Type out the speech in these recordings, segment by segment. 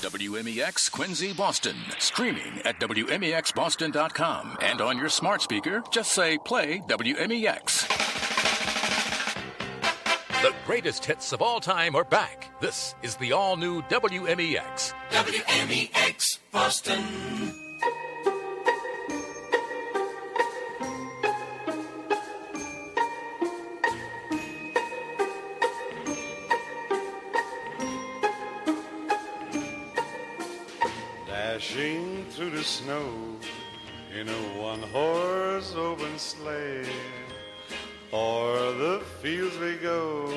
WMEX Quincy, Boston. Streaming at WMEXBoston.com. And on your smart speaker, just say play WMEX. The greatest hits of all time are back. This is the all-new WMEX. WMEX Boston. Dashing through the snow in a one-horse open sleigh, o'er the fields we go,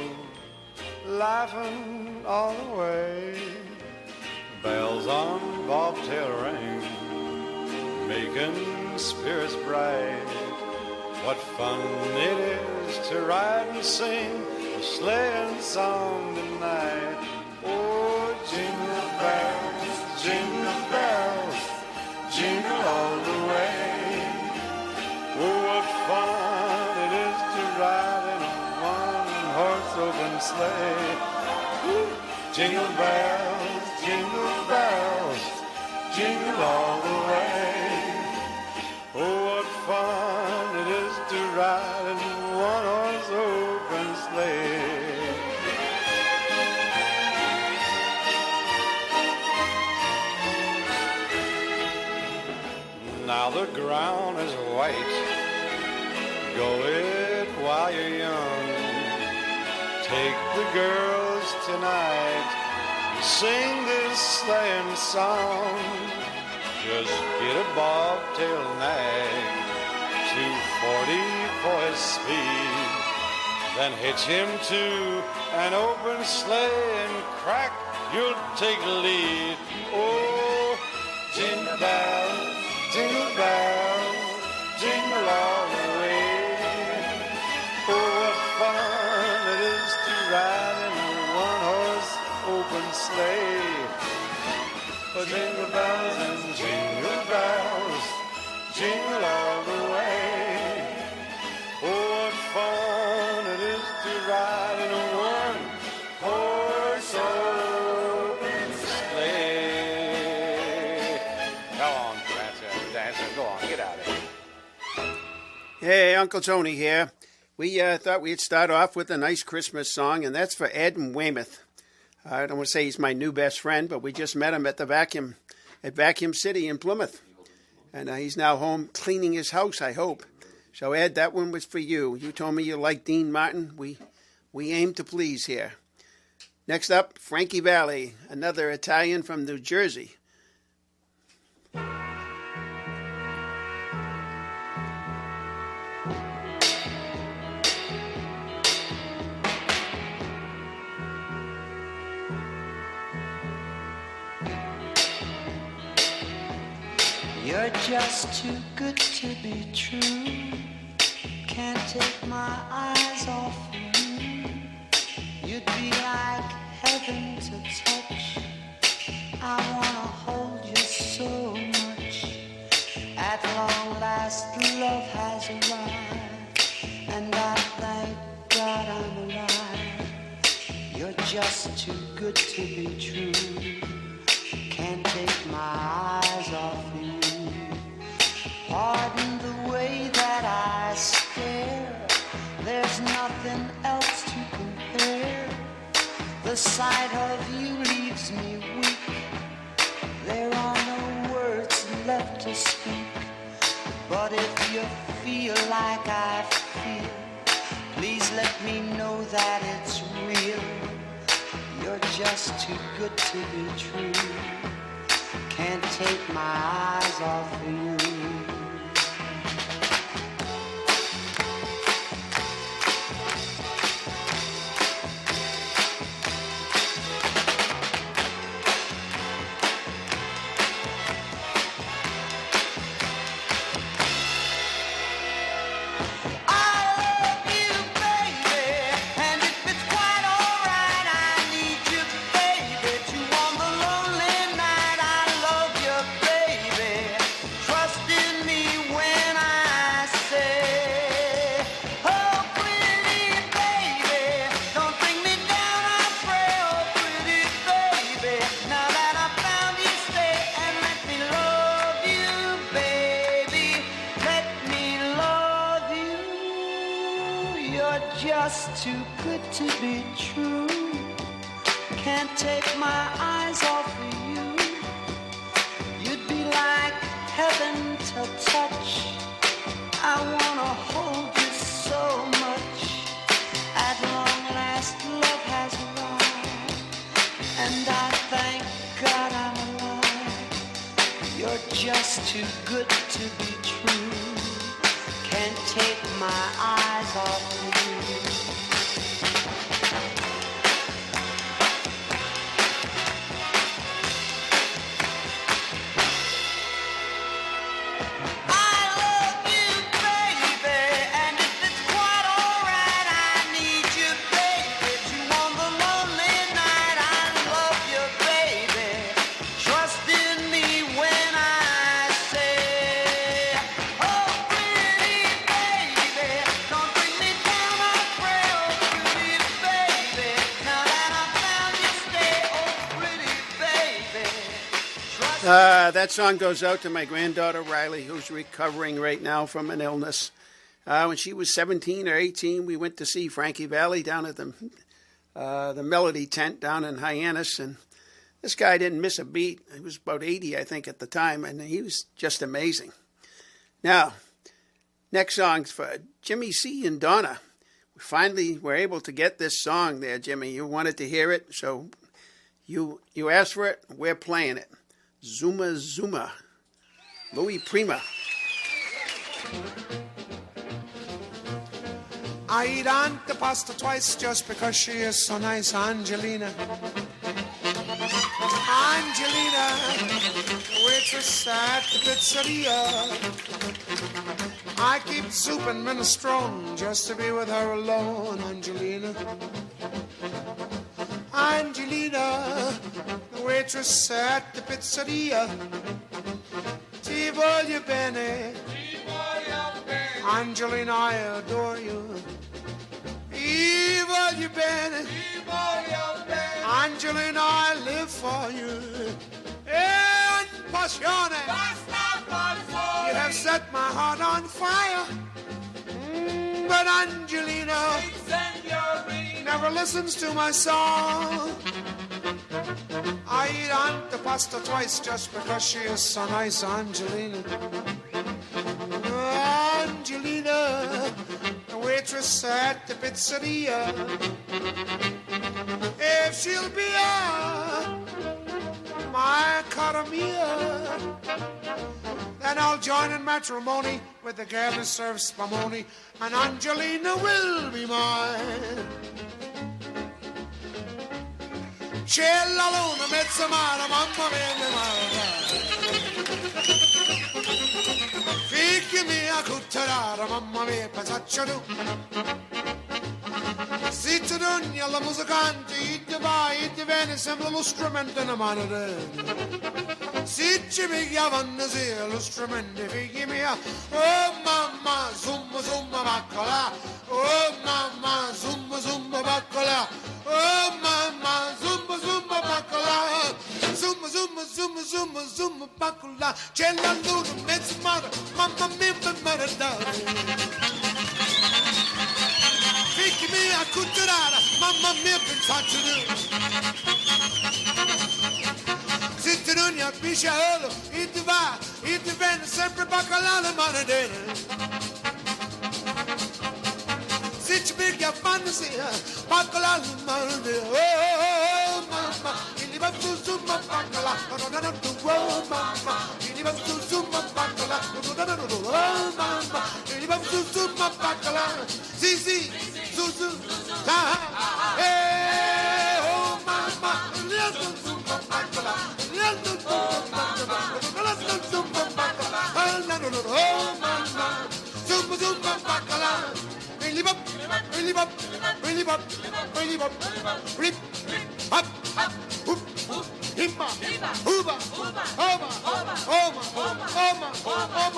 laughing all the way. Bells on bobtail ring, making spirits bright. What fun it is to ride and sing a sleighing song tonight. Oh, jingle bells, jingle bells, jingle all the way. Oh, what fun it is to ride in a one-horse open sleigh. Woo! Jingle bells, jingle bells, jingle all the way. Oh, what fun it is to ride in a one-horse open sleigh. Now the ground is white, go it while you're young. Take the girls tonight, sing this sleighing song. Just get a bobtail nag, 240 for his speed. Then hitch him to an open sleigh and crack, you'll take the lead. Oh, jingle bells, jingle bells, jingle all the way. Oh, what fun it is to ride in a one-horse open sleigh. Oh, jingle bells and jingle bells, jingle all the way. Oh, what fun it is to ride in a one-horse open sleigh. Go on, Dancer, go on, get out of here. Hey, Uncle Tony here. We thought we'd start off with a nice Christmas song, and that's for Ed in Weymouth. I don't want to say he's my new best friend, but we just met him at Vacuum City in Plymouth. And he's now home cleaning his house, I hope. So, Ed, that one was for you. You told me you like Dean Martin. We aim to please here. Next up, Frankie Valli, another Italian from New Jersey. You're just too good to be true. Can't take my eyes off of you. You'd be like heaven to touch. I wanna hold you so much. At long last, love has arrived, and I thank God I'm alive. You're just too good to be true. Can't take my eyes off you. Pardon the way that I stare. There's nothing else to compare. The sight of you leaves me weak. There are no words left to speak. But if you feel like I feel, please let me know that it's real. You're just too good to be true. Can't take my eyes off you. Trust in me. just too good to be true. Can't take my eyes off of you. You'd be like heaven to touch. I wanna hold you so much. At long last, love has arrived, and I thank God I'm alive. You're just too good to be true. Can't take my eyes off of you. That song goes out to my granddaughter, Riley, who's recovering right now from an illness. When she was 17 or 18, we went to see Frankie Valli down at the Melody Tent down in Hyannis, and this guy didn't miss a beat. He was about 80, I think, at the time, and he was just amazing. Now, next song's for Jimmy C. and Donna. We finally were able to get this song there, Jimmy. You wanted to hear it, so you asked for it. We're playing it. Zuma Zuma, Louis Prima. I eat Aunt the pasta twice just because she is so nice, Angelina. Angelina, waitress at the pizzeria. I keep soup and minestrone just to be with her alone, Angelina. Angelina, the waitress at the pizzeria. Ti voglio bene. Angelina, I adore you. Ti voglio bene. Angelina, I live for you. En passione. You have set my heart on fire. But Angelina never listens to my song. I eat Aunt the pasta twice just because she is so nice, Angelina. Angelina, the waitress at the pizzeria. If she'll be my cara mia, then I'll join in matrimony with the girl who serves spumoni, and Angelina will be mine. C'è la luna, mezza mano, mamma mia, figli mia, cutterara, mamma mia, pensaccia tu. Zitto d'ogni alla musicante, idde vai, idde viene, sembra lo strumento in mano te. Si ci pigliavano sì, lo strumento, figli mia. Oh mamma, zumba zumba baccola. Oh mamma, zumba zumba baccola. Oh mamma, zumba zumba baccola. Zumba zumba zumba zumba zumba baccola. C'è la luna, mezzo mare, mamma mia, per maradare. Figli mia, cutterara, mamma mia, pensaccio tu. Zitti non ne appicciolo, e ti va, e ti viene sempre baccalà la manadera. Se ci piglia a fantasia, baccalà la manadera. Oh, mamma, e li va su su ma baccalà, oh mamma, e li va su su ma baccalà, oh mamma, e li va su su ma baccalà. Sì, sì, su su, ah, oh mamma, e li va su su ma baccalà. Oh mamma, zumba zumba bacala, really bop, really bop, really bop, really bop, rip, hop, hoop, himma, hooba, hoba, oma, oma, oma, oma, oma, oma, oma,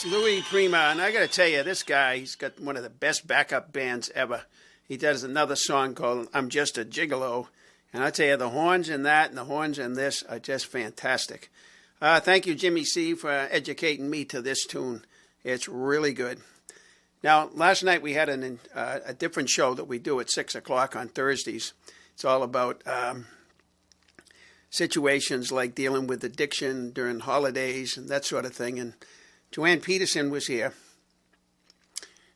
That's Louis Prima, and I got to tell you, this guy, he's got one of the best backup bands ever. He does another song called I'm Just a Gigolo, and I tell you, the horns in that and the horns in this are just fantastic. Thank you, Jimmy C., for educating me to this tune. It's really good. Now, last night we had a different show that we do at 6 o'clock on Thursdays. It's all about situations like dealing with addiction during holidays and that sort of thing. And Joanne Peterson was here,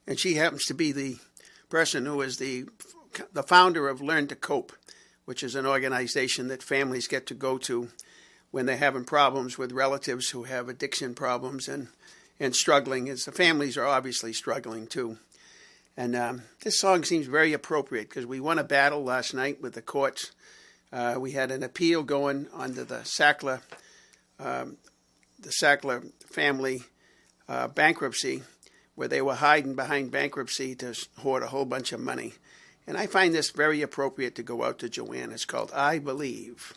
and she happens to be the person who is the founder of Learn to Cope, which is an organization that families get to go to when they're having problems with relatives who have addiction problems and struggling, as the families are obviously struggling too. And this song seems very appropriate because we won a battle last night with the courts. We had an appeal going under the Sackler family bankruptcy, where they were hiding behind bankruptcy to hoard a whole bunch of money. And I find this very appropriate to go out to Joanne. It's called I Believe.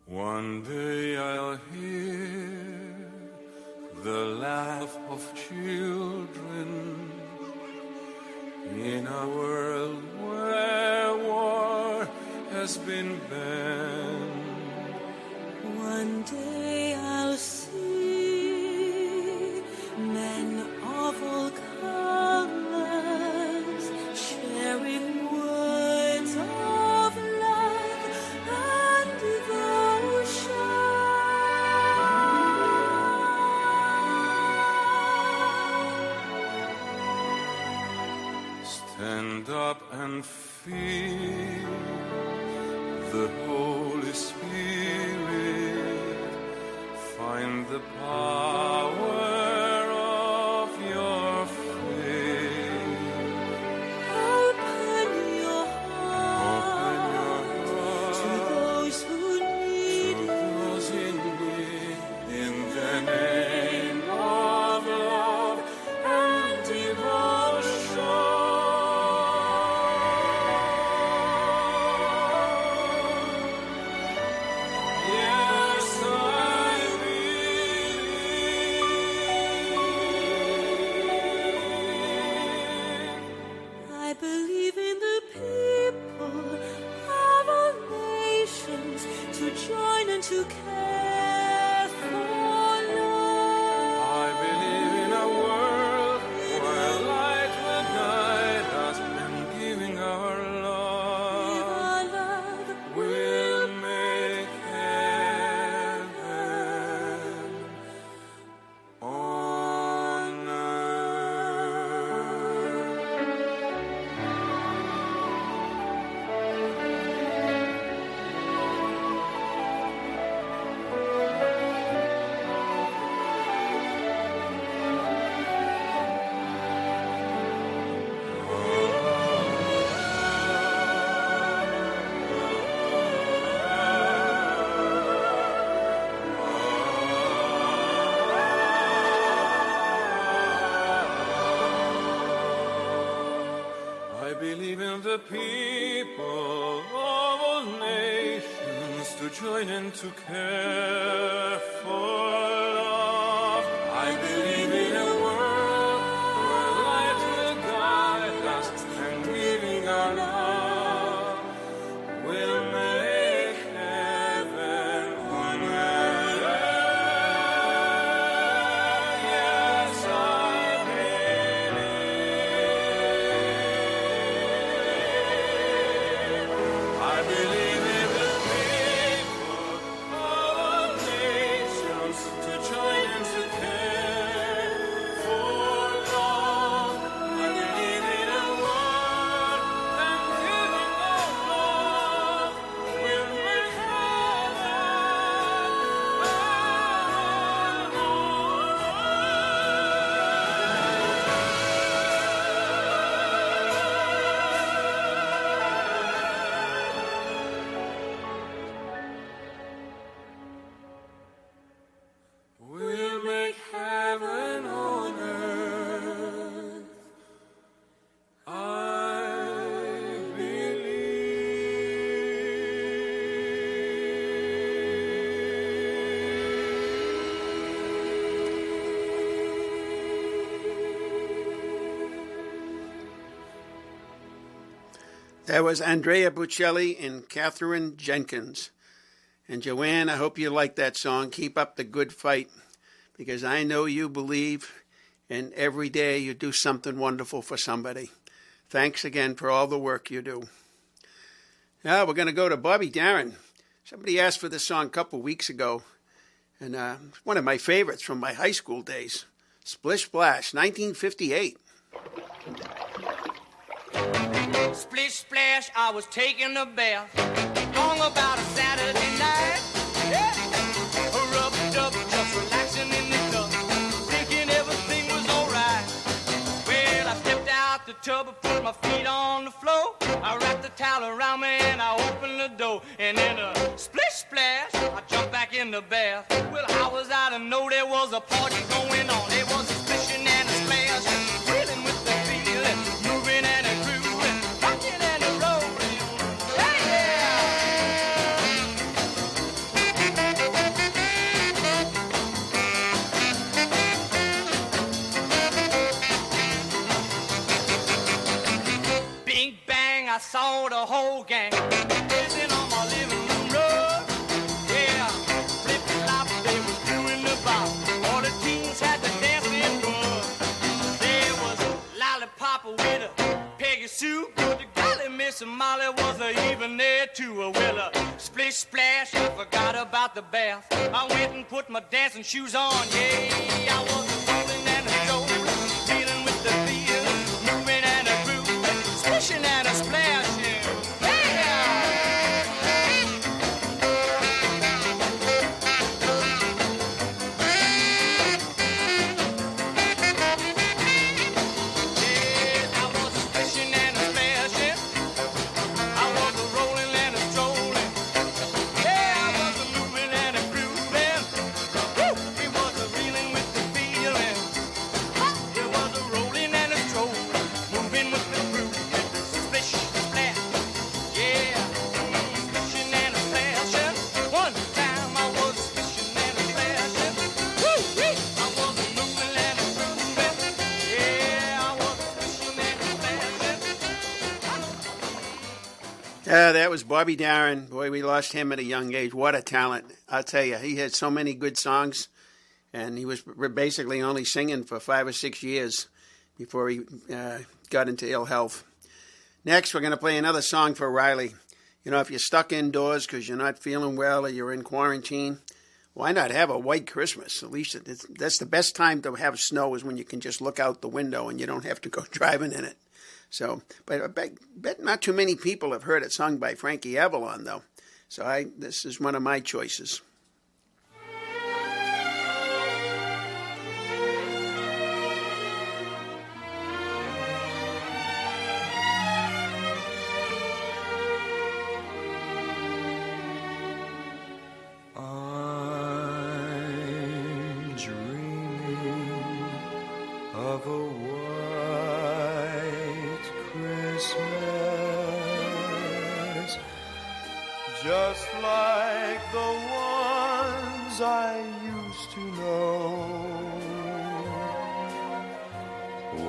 One day I'll hear the laugh of children in a world where war has been banned. One day I'll see men of all colors sharing words of love and devotion. Stand up and feel the Holy Spirit. Find the power of your faith. Open your heart to those who need Those in need, in the name of love and devotion. Yes, I believe. I believe in the people of all nations to join and to care for love. I believe in a world where light will guide us, and giving our love Our love will make heaven on I believe in the people of all nations to join and to care for love. I believe in a world where light will guide us, and giving our love will make heaven on earth. Yes, I believe in the people of all nations That was Andrea Bocelli and Catherine Jenkins. And Joanne, I hope you like that song. Keep up the good fight, because I know you believe, and every day you do something wonderful for somebody. Thanks again for all the work you do. Now we're going to go to Bobby Darin. Somebody asked for this song a couple weeks ago, and it's one of my favorites from my high school days. Splish Splash, 1958. Splish splash, I was taking a bath, long about a Saturday night. Yeah. Rubbed up, just relaxing in the tub, thinking everything was alright. Well, I stepped out the tub, put my feet on the floor. I wrapped the towel around me and I opened the door. And in a splish splash, I jumped back in the bath. Well, how was I to know there was a party going on? There was a splishing and a splash, reeling with the feeling, moving and a grooving, rocking and a rolling. Hey, yeah! Bing bang, I saw the whole gang dancing on my living room rug. Yeah, flip-flop, they was doing the bop. All the teens had the dancing bug. There was a lollipop with a Peggy Sue. But the golly Miss Molly was even there too. Well, a splish splash, I forgot about the bath. I went and put my dancing shoes on. Yeah, I was rolling and a strolling, feeling with the feeling, moving and a grooving, splishing and a splashing. That was Bobby Darin. Boy, we lost him at a young age. What a talent. I'll tell you, he had so many good songs, and he was basically only singing for 5 or 6 years before he got into ill health. Next, we're going to play another song for Riley. You know, if you're stuck indoors because you're not feeling well or you're in quarantine, why not have a white Christmas? At least that's the best time to have snow, is when you can just look out the window and you don't have to go driving in it. So, but I bet not too many people have heard it sung by Frankie Avalon, though. So this is one of my choices. I'm dreaming of a Christmas, just like the ones I used to know,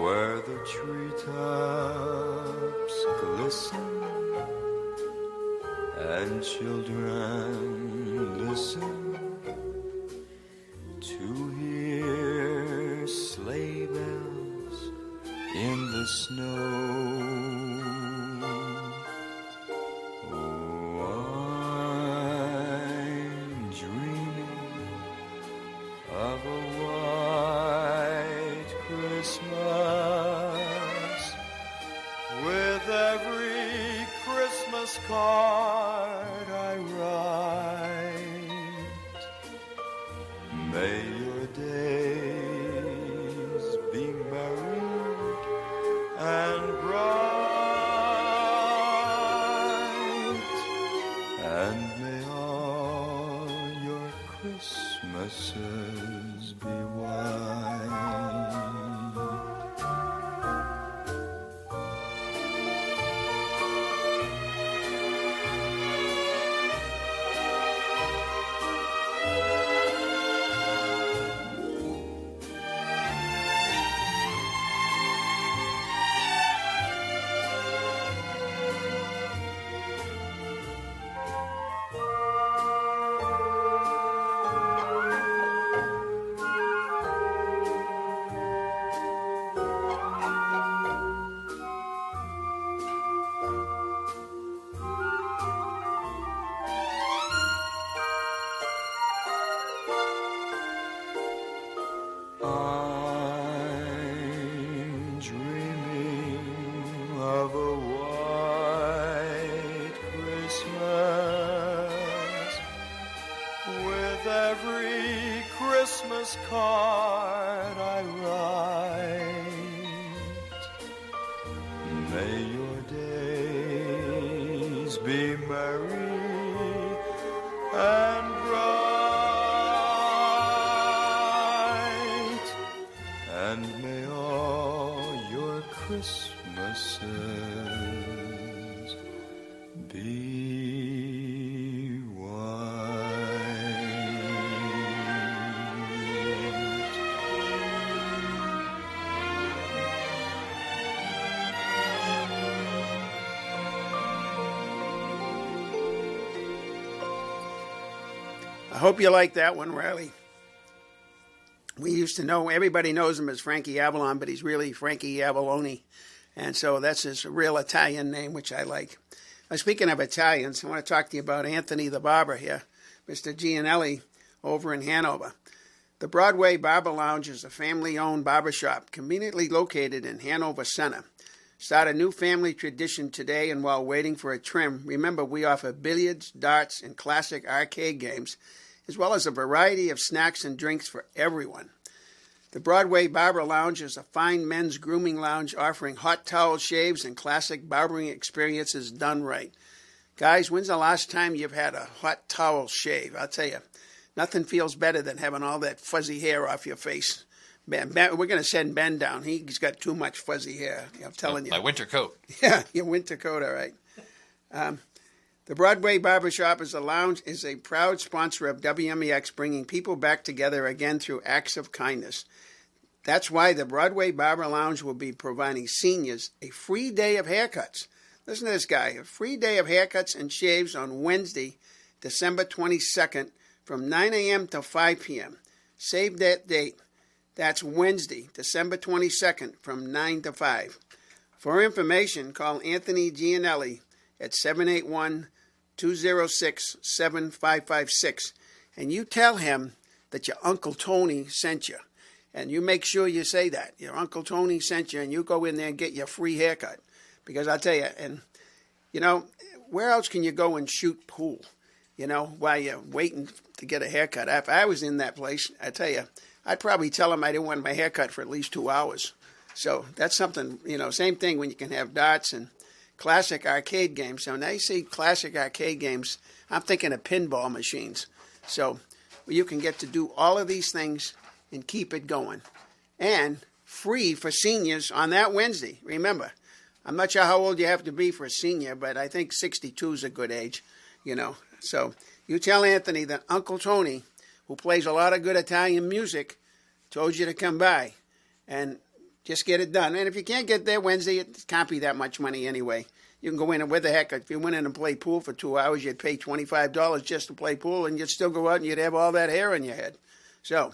where the treetops glisten and children listen to hear sleigh bells in the snow. Oh, I'm dreaming of a white Christmas, with every Christmas card I write. May your days be merry and bright, and may all your Christmases be white. postcard I write. May your days be merry and bright, and may all your Christmases be I hope you like that one, Riley. We used to know, everybody knows him as Frankie Avalon, but he's really Frankie Avalone. And so that's his real Italian name, which I like. Speaking of Italians, I want to talk to you about Anthony the Barber here, Mr. Gianelli over in Hanover. The Broadway Barber Lounge is a family-owned barbershop conveniently located in Hanover Center. Start a new family tradition today, and while waiting for a trim, remember we offer billiards, darts, and classic arcade games, as well as a variety of snacks and drinks for everyone. The Broadway Barber Lounge is a fine men's grooming lounge offering hot towel shaves and classic barbering experiences done right. Guys, when's the last time you've had a hot towel shave? I'll tell you, nothing feels better than having all that fuzzy hair off your face. Ben, we're going to send Ben down. He's got too much fuzzy hair, I'm telling you. My winter coat. Yeah, your winter coat, all right. The Broadway Barbershop is a proud sponsor of WMEX, bringing people back together again through acts of kindness. That's why the Broadway Barber Lounge will be providing seniors a free day of haircuts. Listen to this guy, a free day of haircuts and shaves on Wednesday, December 22nd from 9 a.m. to 5 p.m. Save that date. That's Wednesday, December 22nd from 9 to 5. For information, call Anthony Gianelli at 781-206-7556, and you tell him that your Uncle Tony sent you. And you make sure you say that. Your Uncle Tony sent you, and you go in there and get your free haircut. Because I'll tell you, and, you know, where else can you go and shoot pool, you know, while you're waiting to get a haircut? If I was in that place, I tell you, I'd probably tell him I didn't want my haircut for at least 2 hours. So that's something, you know, same thing when you can have darts and classic arcade games. So now you see classic arcade games, I'm thinking of pinball machines. So you can get to do all of these things and keep it going. And free for seniors on that Wednesday. Remember, I'm not sure how old you have to be for a senior, but I think 62 is a good age, you know. So you tell Anthony that Uncle Tony, who plays a lot of good Italian music, told you to come by and just get it done. And if you can't get there Wednesday, it can't be that much money anyway. You can go in and with a haircut. If you went in and play pool for 2 hours, you'd pay $25 just to play pool, and you'd still go out and you'd have all that hair on your head. So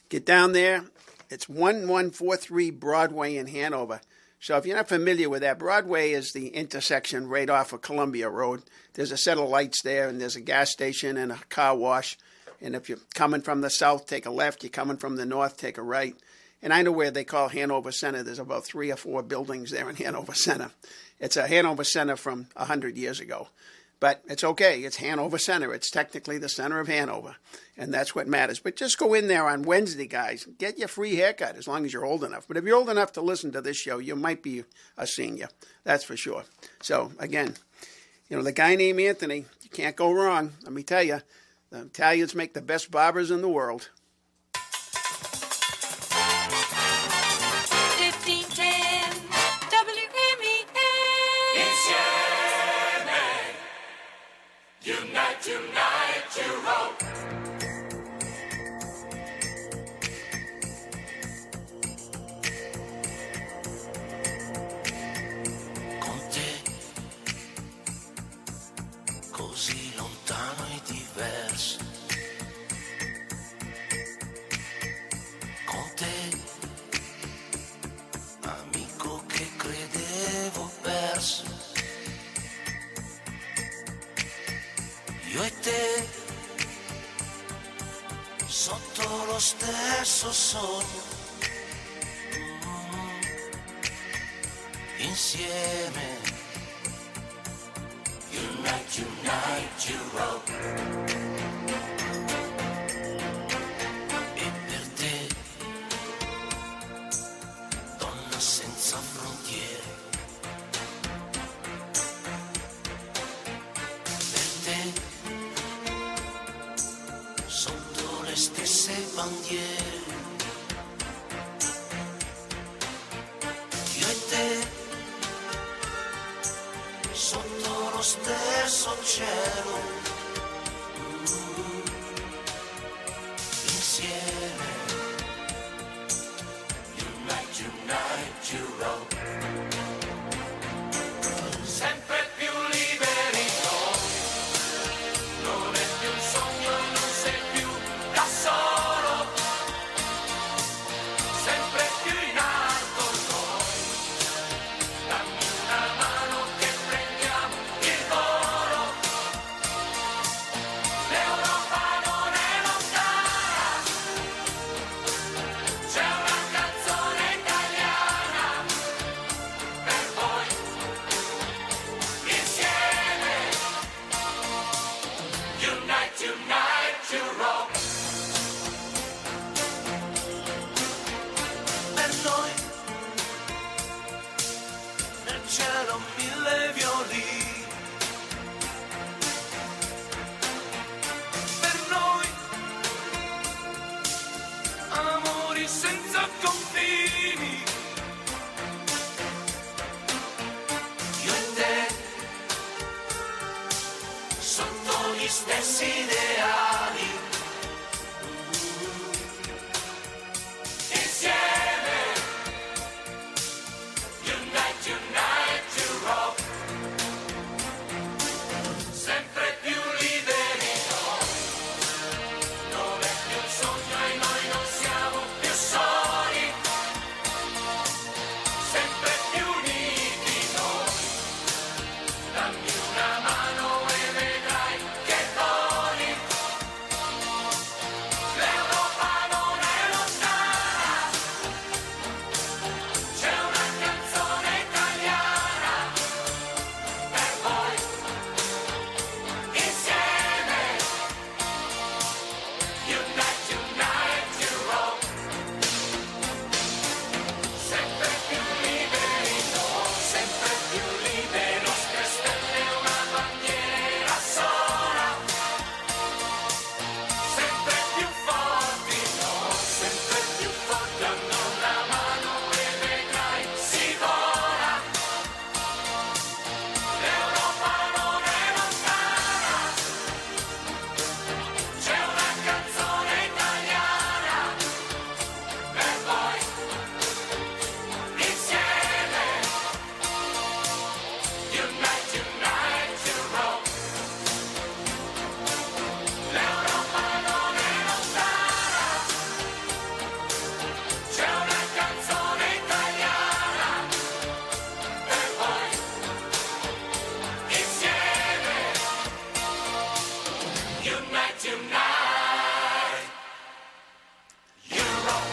get down there. It's 1143 Broadway in Hanover. So if you're not familiar with that, Broadway is the intersection right off of Columbia Road. There's a set of lights there, and there's a gas station and a car wash. And if you're coming from the south, take a left. You're coming from the north, take a right. And I know where they call Hanover Center. There's about 3 or 4 buildings there in Hanover Center. It's a Hanover Center from 100 years ago. But it's okay. It's Hanover Center. It's technically the center of Hanover. And that's what matters. But just go in there on Wednesday, guys. Get your free haircut as long as you're old enough. But if you're old enough to listen to this show, you might be a senior. That's for sure. So, again, you know, the guy named Anthony, you can't go wrong. Let me tell you, the Italians make the best barbers in the world. 1510 WMEX. Unite, unite, you roll. Con te, così lontano e diverso. Con te, amico che credevo perso. Io e te, sotto lo stesso sogno, insieme. Unite, unite, you roll. bandiere. Io e te sotto lo stesso cielo, insieme. Unite, unite, you roll. Sempre più liberi noi, non è più un sogno e non sei più da solo, sempre più in alto noi, dammi una mano che prendiamo il volo, l'Europa non è lontana, c'è una canzone italiana per voi, insieme, unite, unite, you rock. Per noi nel cielo 1000 violini, per noi amori senza confini, io e te sotto gli stessi ideali, insieme, unite, unite, you rock, sempre più liberi noi, non è più un sogno e noi non siamo più soli, sempre più uniti noi, dammi una mano e vedrai che voli, l'Europa non è lontana, c'è una canzone italiana per voi, insieme, unite, unite, you rock, sempre più liberi noi, sempre più liberi, nostre stelle una bandiera sola, sempre più forti noi, sempre più forti, hanno una mano e vedrai si vola, l'Europa non è lontana, c'è una canzone italiana per voi, insieme, unite, unite, you rock, l'Europa non è lontana, c'è una canzone italiana per voi, insieme, unite, unite, you rock.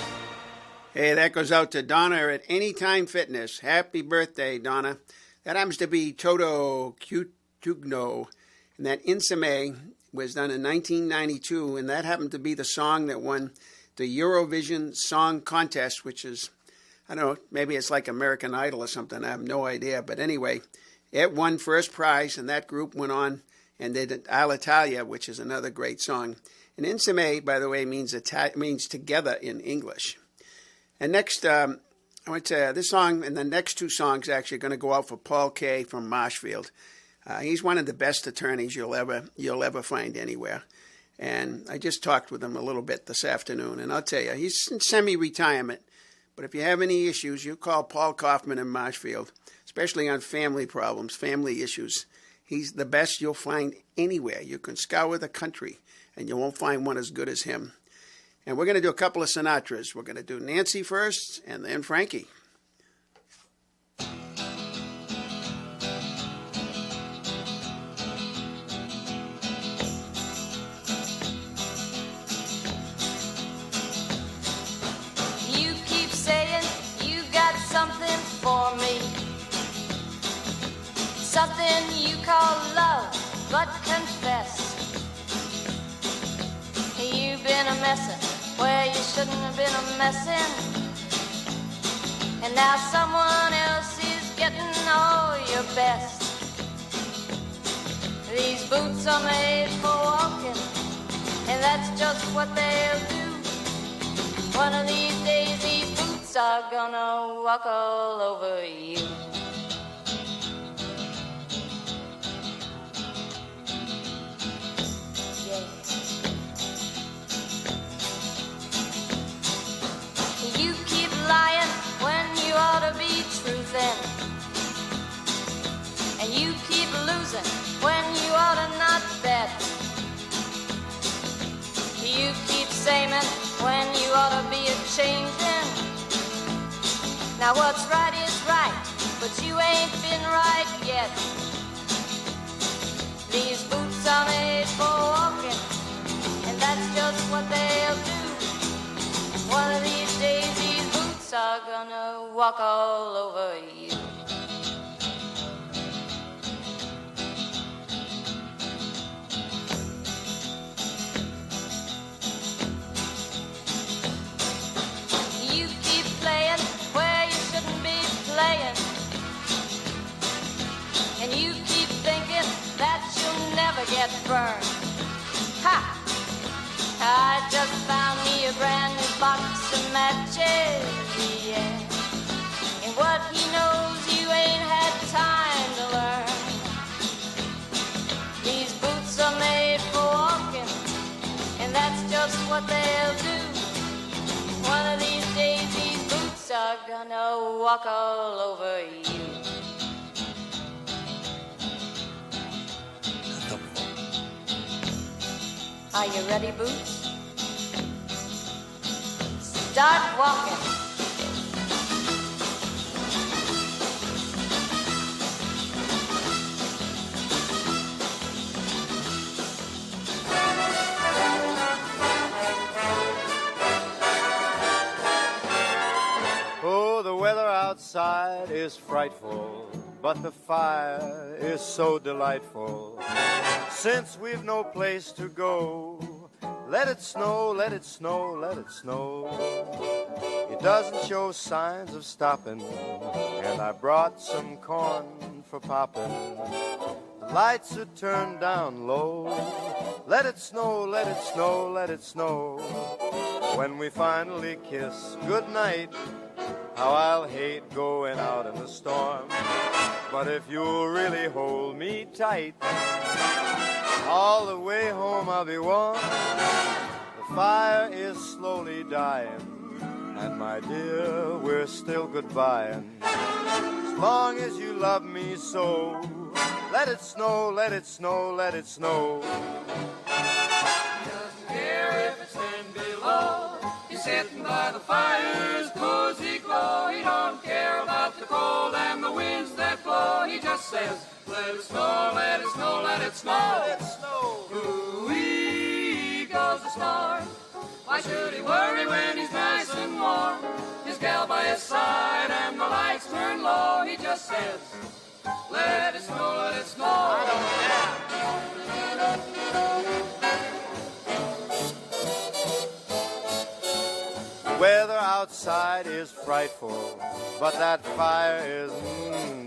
Hey, that goes out to Donna at Anytime Fitness. Happy birthday, Donna. That happens to be Toto Cutugno. And that Insame was done in 1992, and that happened to be the song that won the Eurovision Song Contest, which is, I don't know, maybe it's like American Idol or something. I have no idea. But anyway, it won first prize, and that group went on and did All'Italia, which is another great song. And Insame, by the way, means together in English. And next, I want to this song and the next two songs actually are going to go out for Paul Kay from Marshfield. He's one of the best attorneys you'll ever find anywhere. And I just talked with him a little bit this afternoon, and I'll tell you, he's in semi-retirement. But if you have any issues, you call Paul Kaufman in Marshfield, especially on family problems, family issues. He's the best you'll find anywhere. You can scour the country, and you won't find one as good as him. And we're going to do a couple of Sinatras. We're going to do Nancy first, and then Frankie. You keep saying you got something for me, something you call love, but confess you've been a messin' where you shouldn't have been a messin', and now someone else is getting all your best. These boots are made for walking, and that's just what they'll do. One of these days these boots are gonna walk all over you. Yeah. You keep lying when you ought to be truthing. And you keep losing when you ought to not bet. You keep saying when you ought to be a-changing. Now what's right is right, but you ain't been right yet. These boots are made for walking, and that's just what they'll do. One of these days these boots are gonna walk all over you. And you keep thinking that you'll never get burned. Ha! I just found me a brand new box of matches, yeah. And what he knows you ain't had time to learn. These boots are made for walking, and that's just what they'll do. One of these days these boots are gonna walk all over you. Are you ready, Boots? Start walking. Oh, the weather outside is frightful, but the fire is so delightful. Since we've no place to go, let it snow, let it snow, let it snow. It doesn't show signs of stopping, and I brought some corn for popping. The lights are turned down low. Let it snow, let it snow, let it snow. When we finally kiss goodnight, how I'll hate going out in the storm. But if you'll really hold me tight, all the way home I'll be warm. The fire is slowly dying, and my dear, we're still goodbying. As long as you love me so, let it snow, let it snow, let it snow. He doesn't care if it's 10 below. He's sitting by the fire's cozy glow. He don't care about the cold and the winds that blow. He just says, let it snow, let it snow, let it snow. Let it snow. Ooh-wee goes the storm. Why should he worry when he's nice and warm? His gal by his side and the lights turn low. He just says, let it snow, let it snow. I don't care. The weather outside is frightful, but that fire is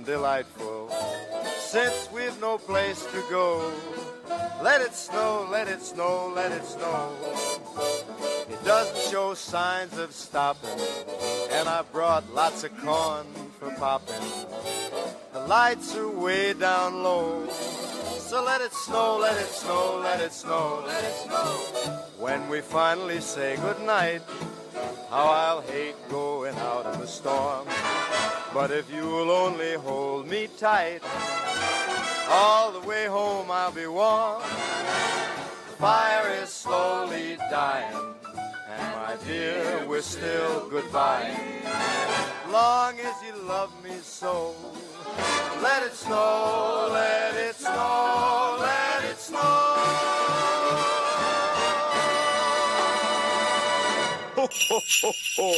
delightful. Since we've no place to go, let it snow, let it snow, let it snow. It doesn't show signs of stopping, and I brought lots of corn for popping. The lights are way down low, so let it snow, let it snow, let it snow, let it snow. When we finally say goodnight, how I'll hate going out in the storm. But if you'll only hold me tight, all the way home I'll be warm. The fire is slowly dying, and my dear, we're still goodbye. Long as you love me so, let it snow, let it snow, let it snow. Ho, ho, ho, ho.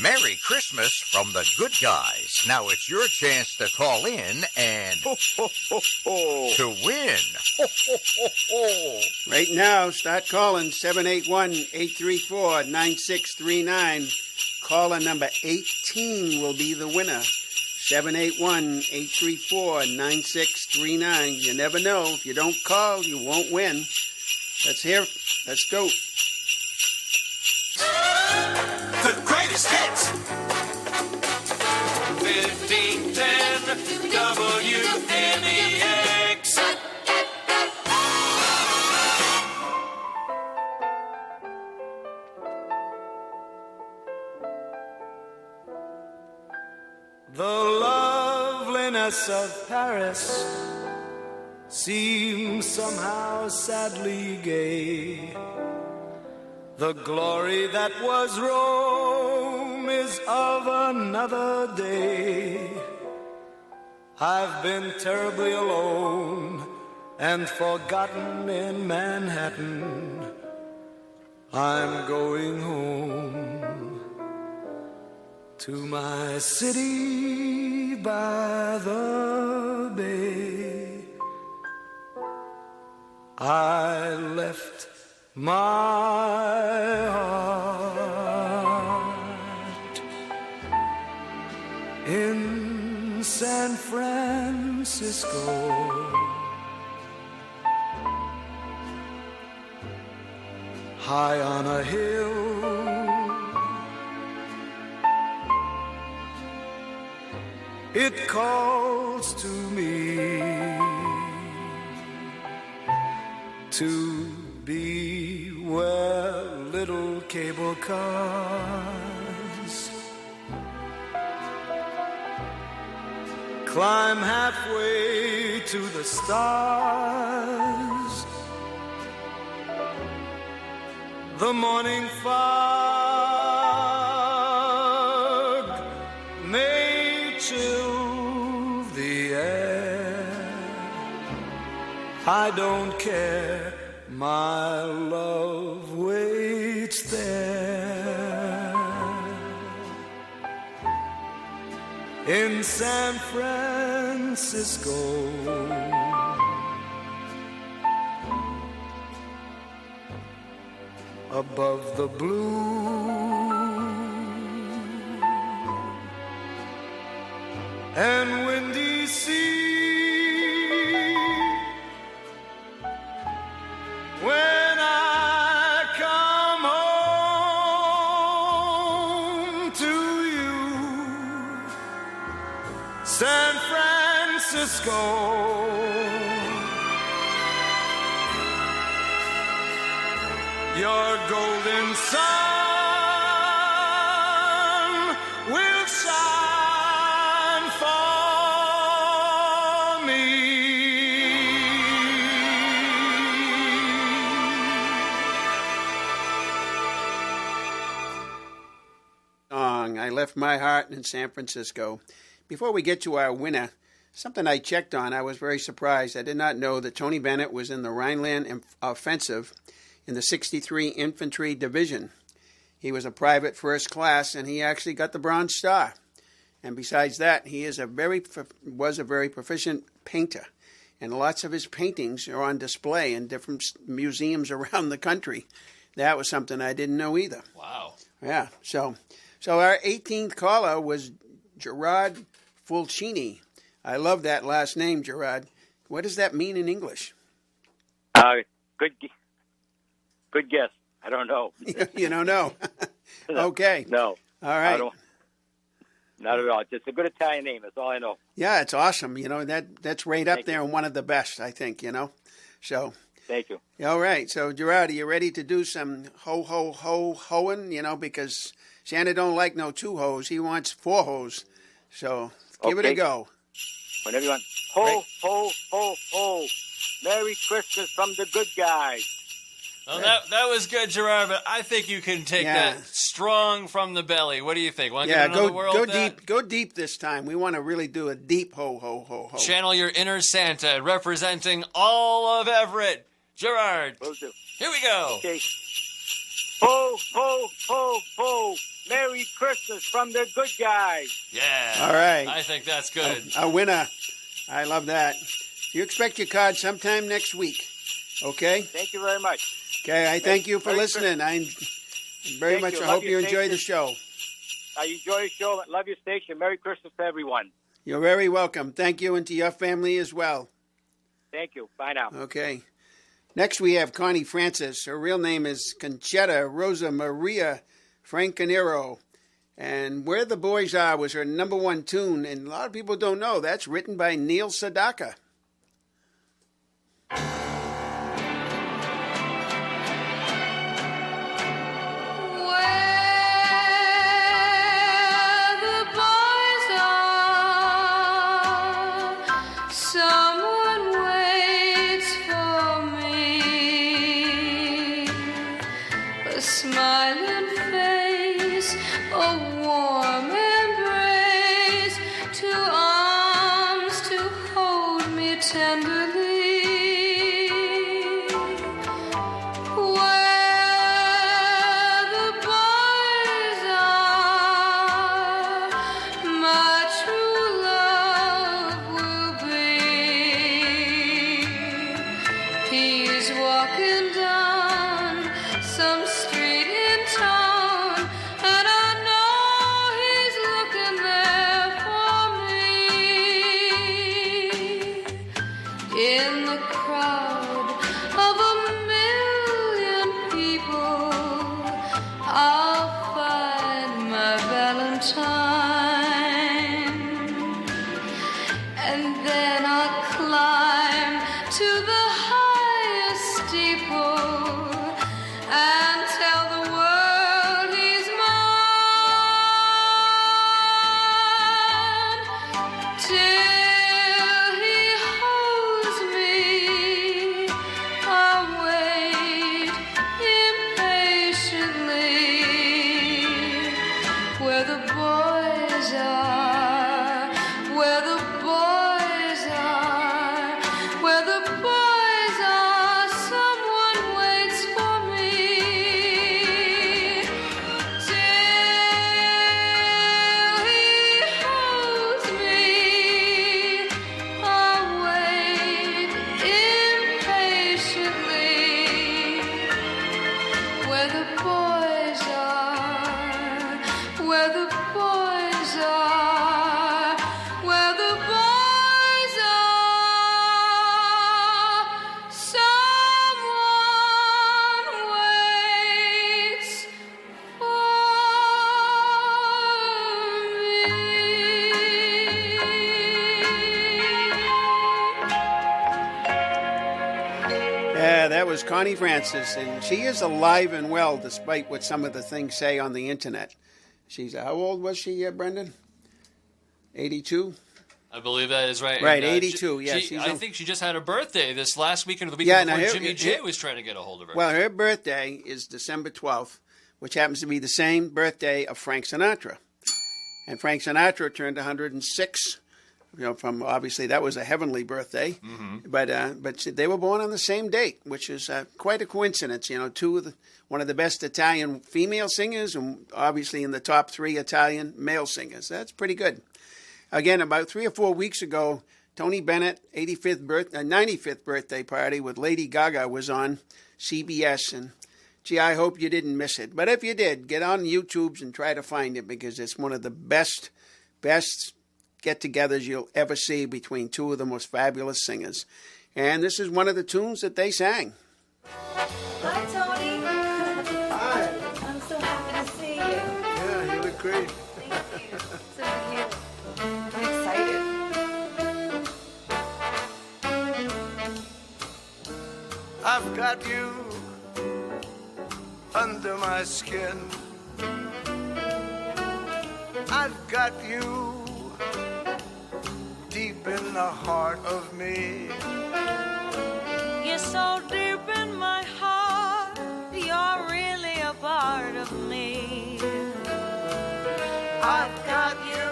Merry Christmas from the good guys. Now it's your chance to call in and ho, ho, ho, ho. To win. Ho, ho, ho, ho. Right now, start calling 781-834-9639. Caller number 18 will be the winner. 781-834-9639. You never know. If you don't call, you won't win. Let's go. loveliness of Paris seems somehow sadly gay. The glory that was Rome is of another day. I've been terribly alone and forgotten in Manhattan. I'm going home to my city by the bay. I left my heart in San Francisco. High on a hill, it calls to me to be where little cable cars climb halfway to the stars. The morning fog may chill the air. I don't care, my love waits there in San Francisco. Above the blue and windy sea, when I come home to you, San Francisco. Your golden sun will shine for me. Song, I left my heart in San Francisco. Before we get to our winner, something I checked on, I was very surprised. I did not know that Tony Bennett was in the Rhineland Offensive in the 63 Infantry Division. He was a private first class, and he actually got the Bronze Star. And besides that, he was a very proficient painter. And lots of his paintings are on display in different museums around the country. That was something I didn't know either. Wow. Yeah. So our 18th caller was Gerard Fulcini. I love that last name, Gerard. What does that mean in English? Good guess. I don't know. You don't know? Okay. No. All right. Not at all. Just a good Italian name. That's all I know. Yeah, it's awesome. You know, that's right up there and one of the best, I think, you know. So. Thank you. All right. So, Gerard, are you ready to do some hoeing? You know, because Santa don't like no 2 hoes. He wants 4 hoes. So, give it a go. Whenever you want. Ho, ho, ho, ho. Merry Christmas from the good guys. Well, that was good, Gerard, but I think you can take that strong from the belly. What do you think? Want to give another whirl go deep. Go deep this time. We want to really do a deep ho, ho, ho, ho. Channel your inner Santa, representing all of Everett. Gerard, here we go. Okay. Ho, ho, ho, ho. Merry Christmas from the good guys. Yeah. All right. I think that's good. A winner. I love that. You expect your card sometime next week. Okay? Thank you very much. Okay, I thank you for listening. I very much hope you enjoy the show. I enjoy your show. Love your station. Merry Christmas to everyone. You're very welcome. Thank you, and to your family as well. Thank you. Bye now. Okay. Next, we have Connie Francis. Her real name is Conchetta Rosa Maria Francanero. And Where the Boys Are was her #1 tune, and a lot of people don't know that's written by Neil Sedaka. He's walking down some street in town, and I know he's looking there for me. In the crowd of a million people, I'll find my Valentine, and then I'll climb to the highest steeple and tell the world he's mine. Till he holds me, I'll wait impatiently where the boys are, where the boys are, where the boys are. Someone waits for me. Till he holds me, I'll wait impatiently where the boys are, where the boys are, where the boys are. Someone waits for Yeah, that was Connie Francis, and she is alive and well despite what some of the things say on the internet. She's, how old was she, Brendan? 82? I believe that is right. Right, And, 82, yeah, I she's think she just had her birthday this last weekend or the weekend before Jimmy J was trying to get a hold of her. Well, her birthday is December 12th, which happens to be the same birthday of Frank Sinatra. And Frank Sinatra turned 106. You know, from obviously that was a heavenly birthday, but they were born on the same date, which is quite a coincidence. You know, one of the best Italian female singers, and obviously in the top 3 Italian male singers. That's pretty good. Again, about 3 or 4 weeks ago, Tony Bennett 95th birthday party with Lady Gaga was on CBS, and gee, I hope you didn't miss it. But if you did, get on YouTube and try to find it, because it's one of the best get-togethers you'll ever see between two of the most fabulous singers. And this is one of the tunes that they sang. Hi, Tony. Hi. I'm so happy to see you. Yeah, you look great. Thank you. So cute. I'm excited. I've got you under my skin. I've got you deep in the heart of me. You're so deep in my heart, you're really a part of me. I've got you,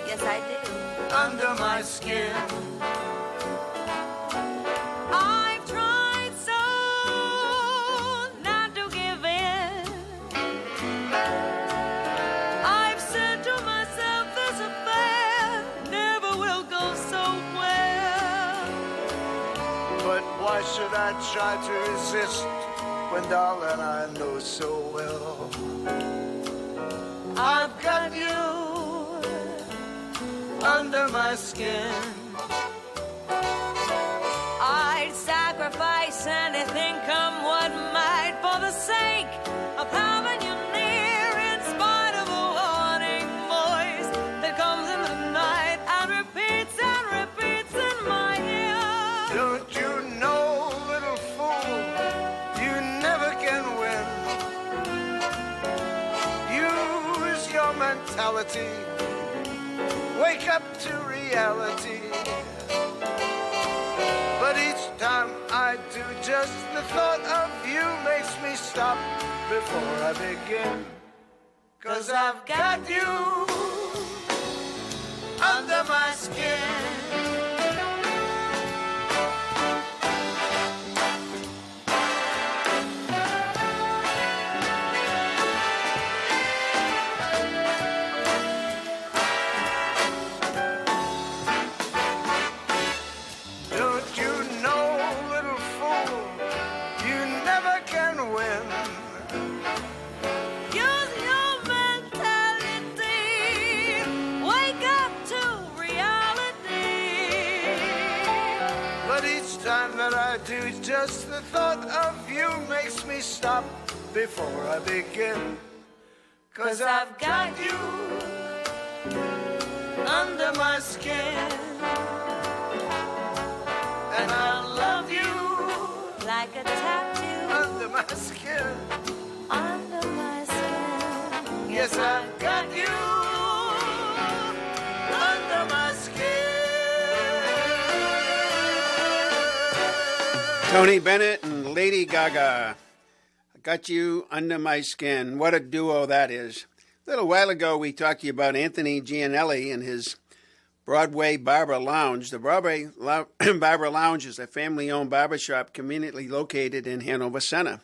yes I did, under my skin. I've tried so not to give in. I've said to myself this affair never will go so well. But why should I try to resist when, darling, I know so well I've got you under my skin. I'd sacrifice anything, come what might, for the sake of having you near, in spite of a warning voice that comes in the night and repeats in my ear. Don't you know, little fool, you never can win. Use your mentality, wake up to reality. But each time I do, just the thought of you makes me stop before I begin. 'Cause I've got you under my skin. Don't you know, little fool, time that I do, just the thought of you makes me stop before I begin. 'Cause I've got you under my skin, and I love you like a tattoo under my skin. Under my skin. Yes, I've got you under my skin. Tony Bennett and Lady Gaga. I got you under my skin. What a duo that is. A little while ago, we talked to you about Anthony Gianelli and his Broadway Barber Lounge. The Broadway Barber Lounge is a family-owned barbershop conveniently located in Hanover Center.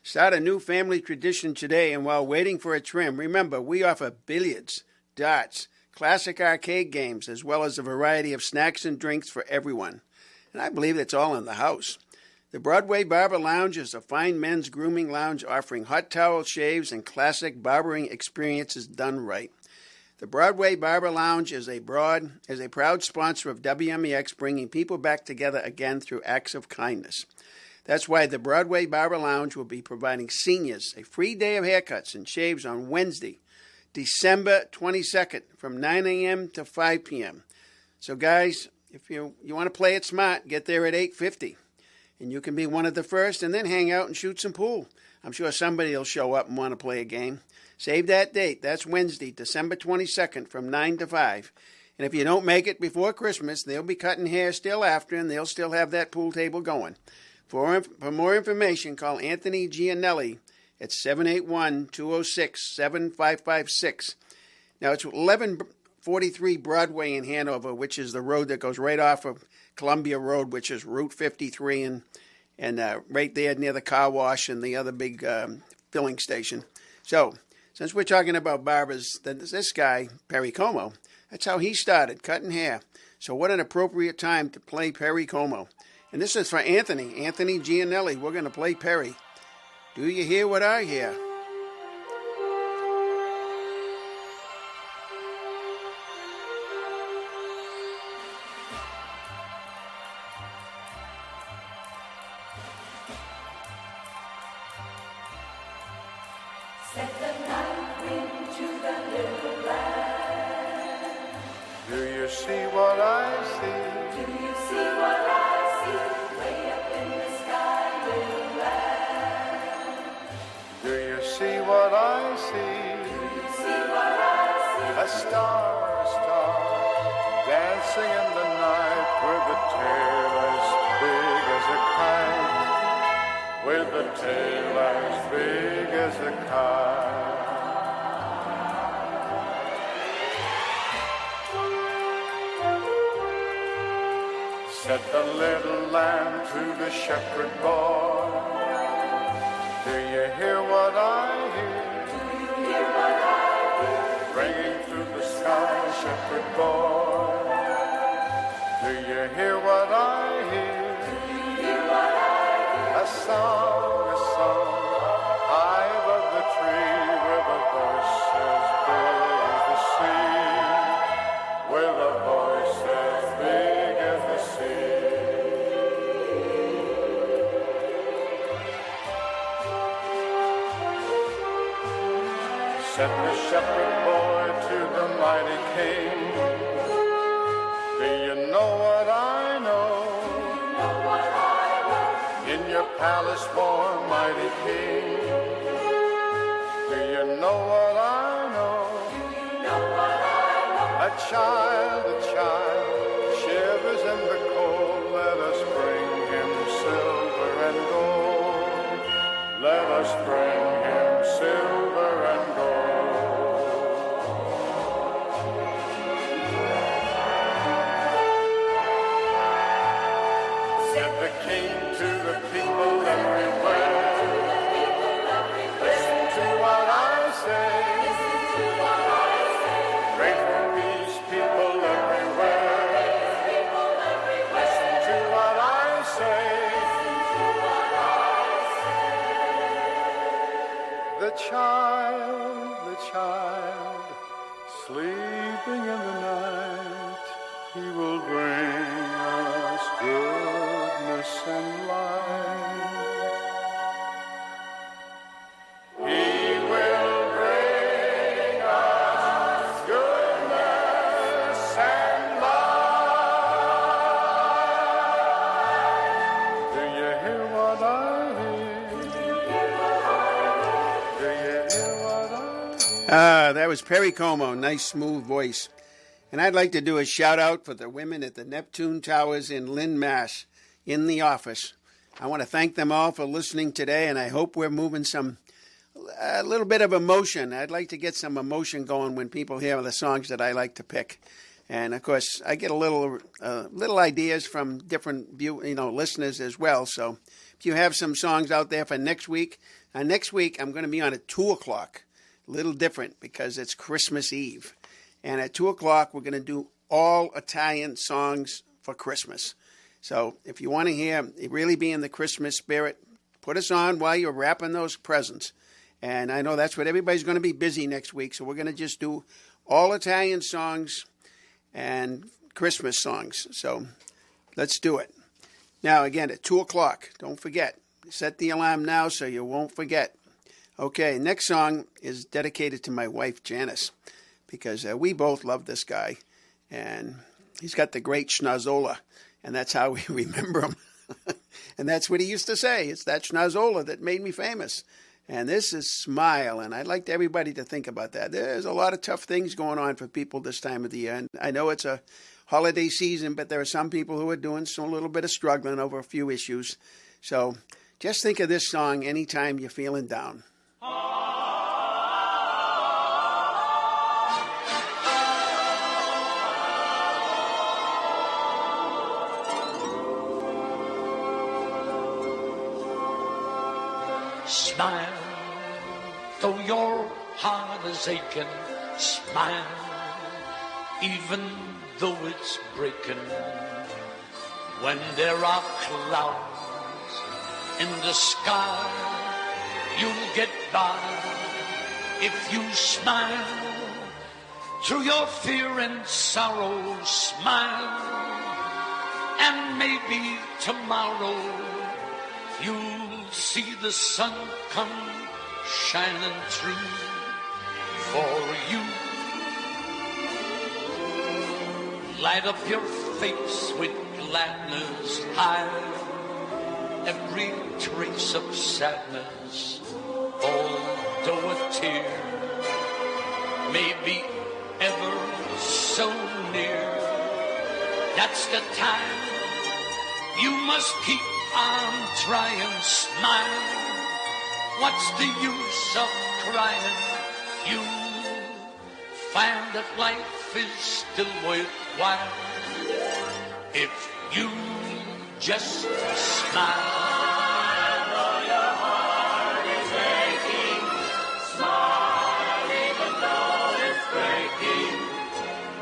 Start a new family tradition today, and while waiting for a trim, remember, we offer billiards, darts, classic arcade games, as well as a variety of snacks and drinks for everyone. And I believe it's all in the house. The Broadway Barber Lounge is a fine men's grooming lounge offering hot towel shaves and classic barbering experiences done right. The Broadway Barber Lounge is a proud sponsor of WMEX, bringing people back together again through acts of kindness. That's why the Broadway Barber Lounge will be providing seniors a free day of haircuts and shaves on Wednesday, December 22nd from 9 a.m. to 5 p.m. So guys, if you want to play it smart, get there at 8:50. And you can be one of the first and then hang out and shoot some pool. I'm sure somebody will show up and want to play a game. Save that date. That's Wednesday, December 22nd from 9 to 5. And if you don't make it before Christmas, they'll be cutting hair still after, and they'll still have that pool table going. For more information, call Anthony Gianelli at 781-206-7556. Now, it's 1143 Broadway in Hanover, which is the road that goes right off of Columbia Road, which is Route 53, and right there near the car wash and the other big filling station. So, since we're talking about barbers, this guy, Perry Como, that's how he started, cutting hair. So what an appropriate time to play Perry Como. And this is for Anthony Gianelli. We're going to play Perry. Do you hear what I hear? Set the night wind to the little land. Do you see what I see? Do you see what I see? Way up in the sky, little land. Do you see what I see? Do you see what I see? A star, dancing in the night with a tail as big as a kite. With a tail as big as a kite. Said the little lamb to the shepherd boy, do you hear what I hear? Do you hear what I hear? Ringing through the sky, shepherd boy, do you hear what I hear? Do you hear what I hear? A song, high above the tree, with a voice as big as the sea, with a voice as big as the sea. Said the shepherd boy to the mighty king, do you know what I know? In your palace born mighty king, do you know what I know? Do you know what I know? A child shivers in the cold. Let us bring him silver and gold. Let us bring him silver and gold. Said the king to the people everywhere, listen to what I say. Pray for peace, people everywhere. Listen to what I say. The child, sleeping in the night, he will bring us goodness grace and light. He will bring us goodness and light. Do you hear what I hear? Do you hear what I hear? That was Perry Como, nice smooth voice. And I'd like to do a shout out for the women at the Neptune Towers in Lynn, Mass, in the office. I want to thank them all for listening today, and I hope we're moving a little bit of emotion. I'd like to get some emotion going when people hear the songs that I like to pick. And of course, I get a little ideas from different listeners as well. So if you have some songs out there for next week I'm going to be on at 2 o'clock. A little different because it's Christmas Eve. And at 2 o'clock, we're going to do all Italian songs for Christmas. So if you want to really be in the Christmas spirit, put us on while you're wrapping those presents. And I know that's what everybody's going to be busy next week. So we're going to just do all Italian songs and Christmas songs. So let's do it. Now, again, at 2 o'clock, don't forget. Set the alarm now so you won't forget. Okay, next song is dedicated to my wife, Janice, because we both love this guy, and he's got the great schnozzola, and that's how we remember him. And that's what he used to say. It's that schnozzola that made me famous. And this is Smile, and I'd like everybody to think about that. There's a lot of tough things going on for people this time of the year, and I know it's a holiday season, but there are some people who are doing a little bit of struggling over a few issues. So just think of this song anytime you're feeling down. Smile, though your heart is aching. Smile, even though it's breaking. When there are clouds in the sky, you'll get by if you smile. Through your fear and sorrow, smile, and maybe tomorrow you'll see the sun come shining through for you. Light up your face with gladness, hide every trace of sadness. Although a tear may be ever so near, that's the time you must keep on trying. Smile, what's the use of crying? You find that life is still worthwhile if you just smile. Though your heart is aching, smile even though it's breaking.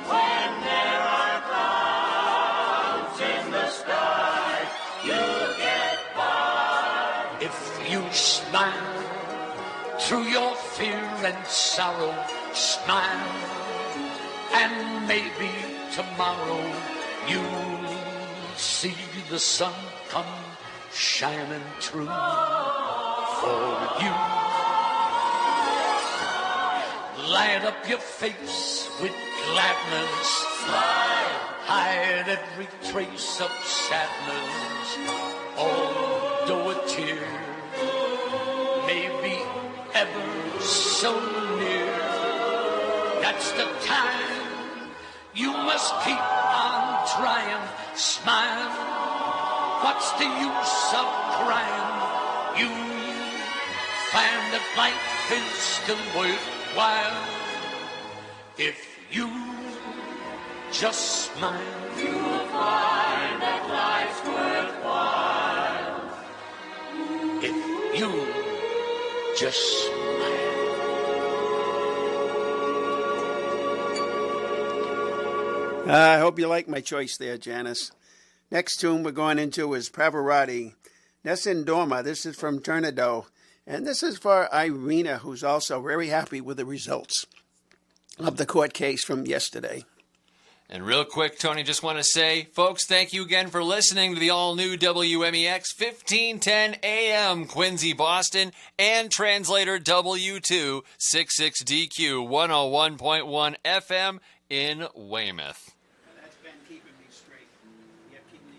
When there are clouds in the sky, you'll get by if you smile. Through your fear and sorrow, smile, and maybe tomorrow you'll see the sun come shining through for you. Light up your face with gladness, smile, hide every trace of sadness. Although a tear may be ever so near, that's the time you must keep on trying. Smile, what's the use of crying? You find that life is still worthwhile if you just smile. You'll find that life's worthwhile if you just smile. I hope you like my choice there, Janice. Next tune we're going into is Pavarotti, Nessun Dorma. This is from Tornado. And this is for Irina, who's also very happy with the results of the court case from yesterday. And real quick, Tony, just want to say, folks, thank you again for listening to the all-new WMEX 1510 AM Quincy, Boston, and translator W2 66DQ 101.1 FM in Weymouth. That's been keeping me straight. Yeah, keeping me.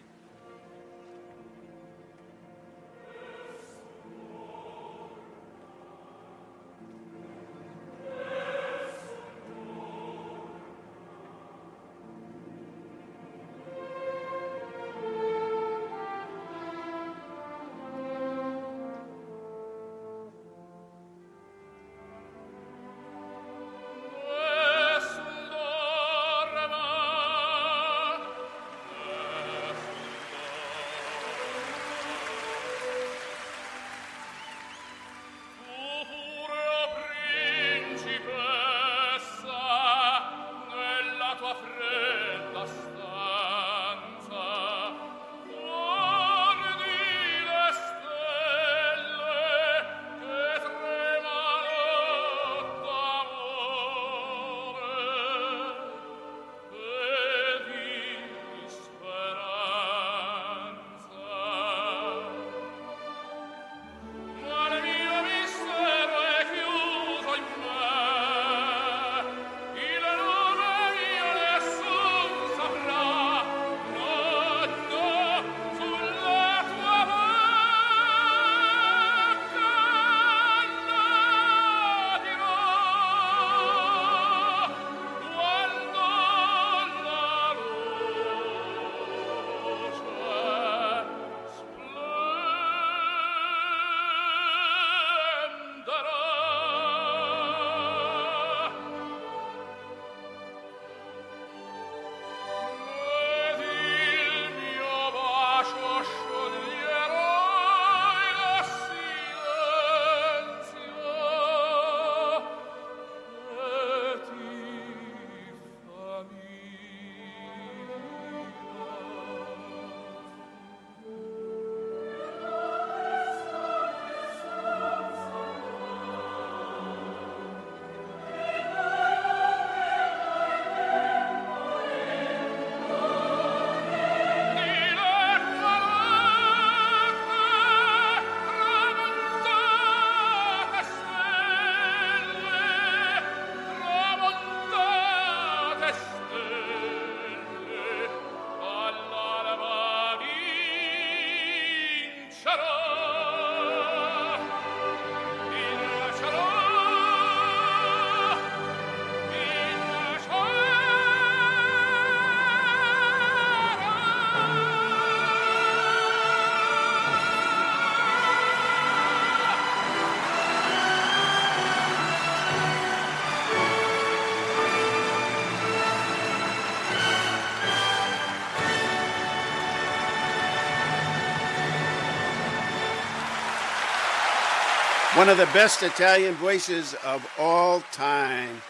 One of the best Italian voices of all time,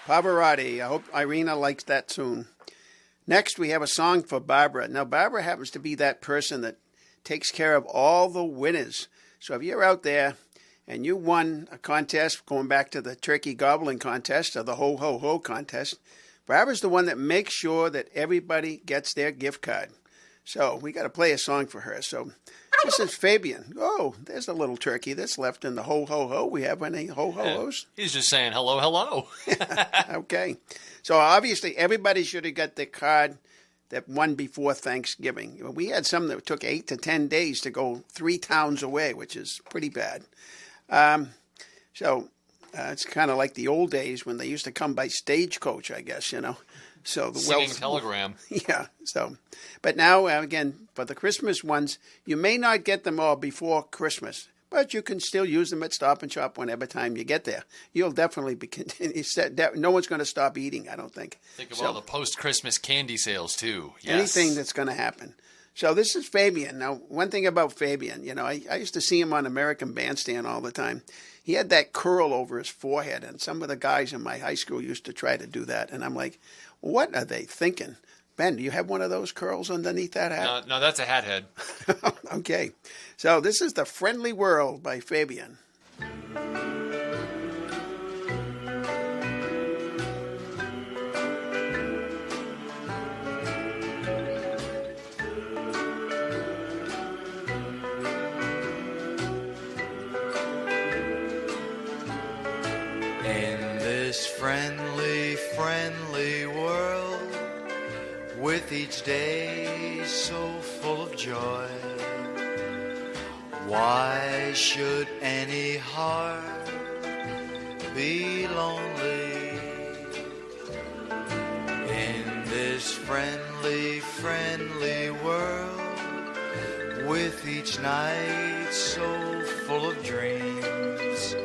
Pavarotti. I hope Irina likes that tune. Next, we have a song for Barbara. Now, Barbara happens to be that person that takes care of all the winners. So if you're out there and you won a contest, going back to the turkey gobbling contest or the ho-ho-ho contest, Barbara's the one that makes sure that everybody gets their gift card. So we got to play a song for her. So this is Fabian. Oh, there's a little turkey that's left in the ho-ho-ho. We have any ho-ho-hos? He's just saying hello, hello. Okay. So obviously everybody should have got the card that won before Thanksgiving. We had some that took 8 to 10 days to go 3 towns away, which is pretty bad. It's kind of like the old days when they used to come by stagecoach, I guess, you know. So the Singing telegram. Yeah. So, but now again for the Christmas ones, you may not get them all before Christmas, but you can still use them at Stop and Shop whenever time you get there. You'll definitely be no one's going to stop eating, I don't think. Think of all the post-Christmas candy sales too. Yes. Anything that's going to happen. So this is Fabian. Now, one thing about Fabian, you know, I used to see him on American Bandstand all the time. He had that curl over his forehead, and some of the guys in my high school used to try to do that. And I'm like, what are they thinking? Ben, do you have one of those curls underneath that hat? No, that's a hat head. Okay. So this is The Friendly World by Fabian. friendly, friendly world, with each day so full of joy, why should any heart be lonely in this friendly, friendly world, with each night so full of dreams?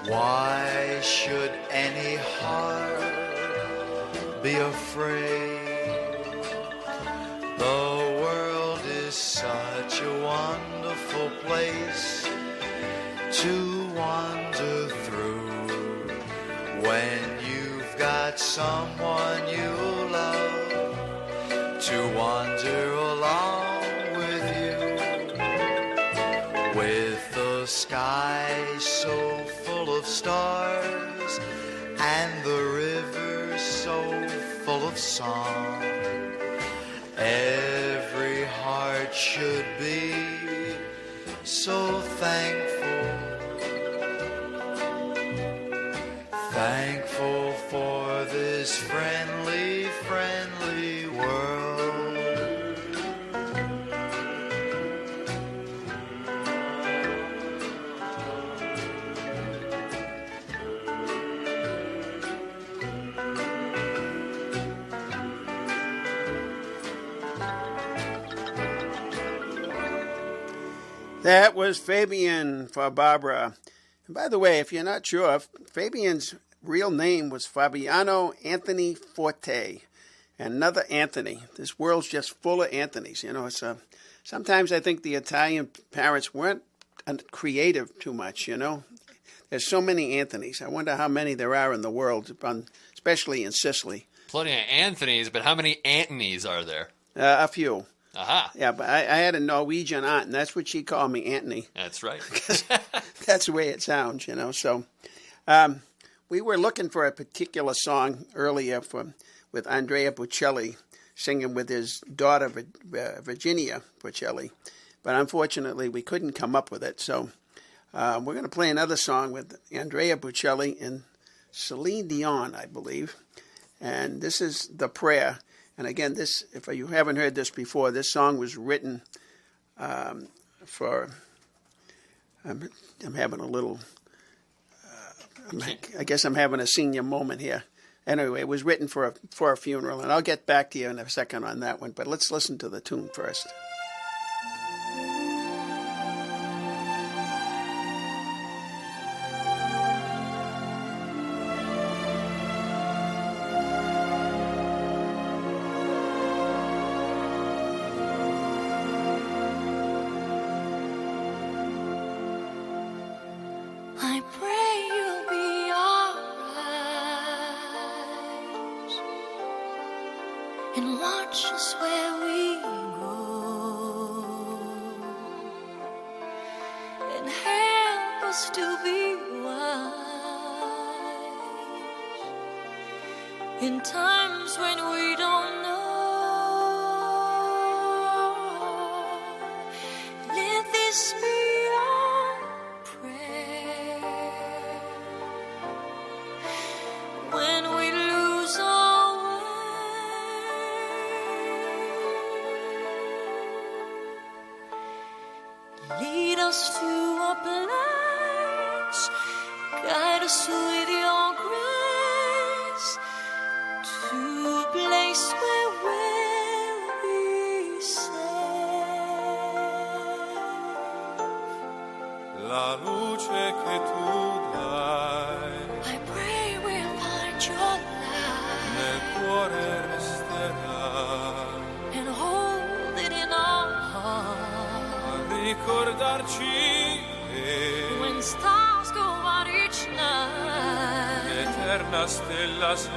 Why should any heart be afraid? The world is such a wonderful place to wander through when you've got someone you love to wander along with you, with the sky so full of stars and the river so full of song. Every heart should be so thankful, thankful for this friendly, friendly world. That was Fabian for Barbara. And by the way, if you're not sure, Fabian's real name was Fabiano Anthony Forte. Another Anthony. This world's just full of Anthonys. You know, it's sometimes I think the Italian parents weren't creative too much, you know. There's so many Anthonys. I wonder how many there are in the world, especially in Sicily. Plenty of Anthonys, but how many Antonys are there? A few. Aha. Yeah, but I had a Norwegian aunt, and that's what she called me, Anthony. That's right. That's the way it sounds, you know. So we were looking for a particular song earlier with Andrea Bocelli singing with his daughter, Virginia Bocelli. But unfortunately, we couldn't come up with it. So we're going to play another song with Andrea Bocelli and Celine Dion, I believe. And this is The Prayer. And again, this, if you haven't heard this before, this song was written for, I'm having a little, I guess I'm having a senior moment here. Anyway, it was written for a funeral, and I'll get back to you in a second on that one. But let's listen to the tune first. I pray you'll be alright and watch us where we go and help us to be wise in times when we don't know. Let this be when we lose our way. Lead us to a place, guide us with your grace, to a place where we'll be safe. La luce che tu dai I pray we'll find your light nel cuore resterà and hold it in our heart. a ricordarci che When stars go out each night, l'eterna stella sei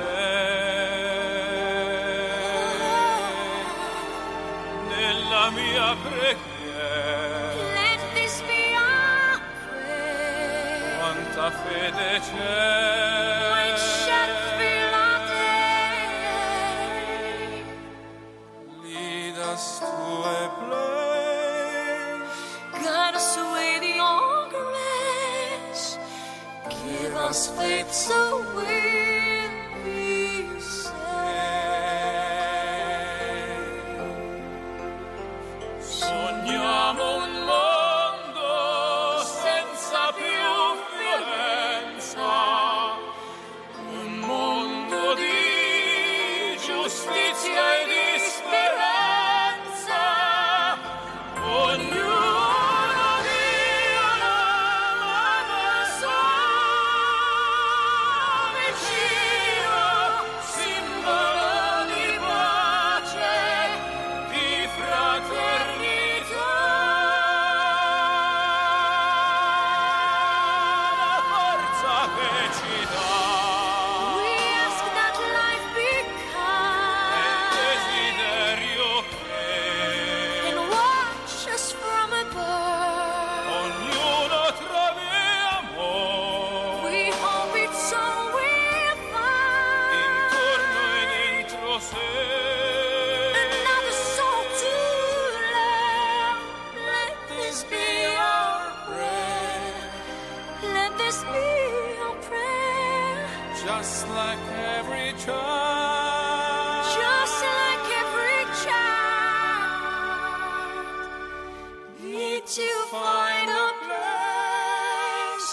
nella mia preghiera. let this be our prayer. Quanta fede c'è When shadows fill our day, lead us to a place, guide us with your grace. Give us us fate so will be Sogniamo un mondo senza più violenza, un mondo di giustizia e di speranza. Ognuno dia una mano vicino, simbolo di pace, di fraternità. La forza che ci dà. We ask that life be kind Desiderio che and watch us from above. ognuno trovi amore We hope it's so we'll find intorno e dentro sé. another soul to love. Let this be our prayer. Let this be our prayer. Just like every child, Just like every child, need to find a place.